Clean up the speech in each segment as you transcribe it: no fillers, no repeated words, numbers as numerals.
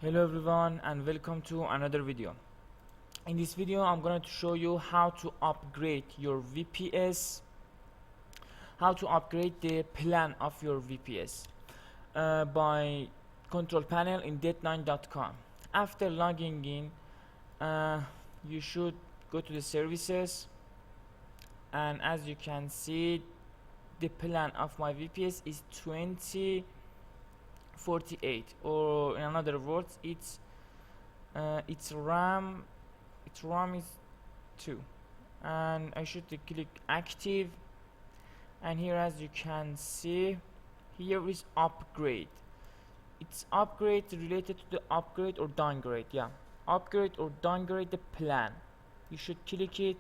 Hello everyone and welcome to another video. In this video I'm going to show you how to upgrade your VPS, how to upgrade the plan of your VPS by control panel in Ded9.com. After logging in, you should go to the services, and as you can see, the plan of my VPS is 2048, or in other words, its RAM is 2, and I should click active. And here, as you can see, here is upgrade. It's upgrade related to the upgrade or downgrade. Upgrade or downgrade the plan. You should click it,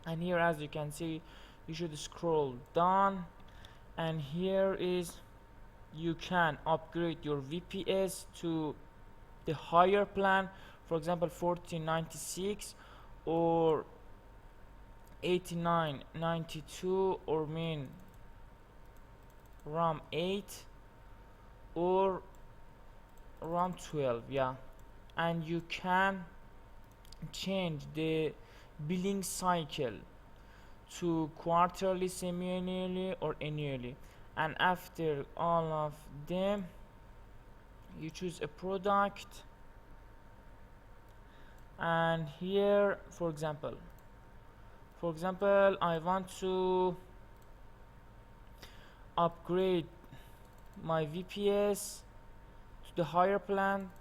and here, as you can see, you should scroll down, and here is you can upgrade your VPS to the higher plan, for example 1496 or 8992, or RAM 8 or RAM 12. And you can change the billing cycle to quarterly, semi-annually, or annually. And after all of them, you choose a product, and here, for example I want to upgrade my VPS to the higher plan,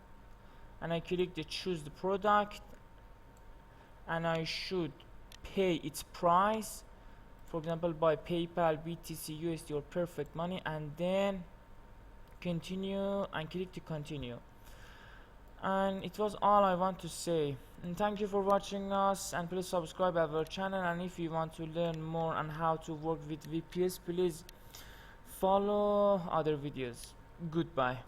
and I click the choose the product, and I should pay its price, for example by PayPal, BTC, USD, or Perfect Money, and then continue, and click to continue. And it was all I want to say, and thank you for watching us, and please subscribe our channel. And if you want to learn more on how to work with VPS, please follow other videos. Goodbye.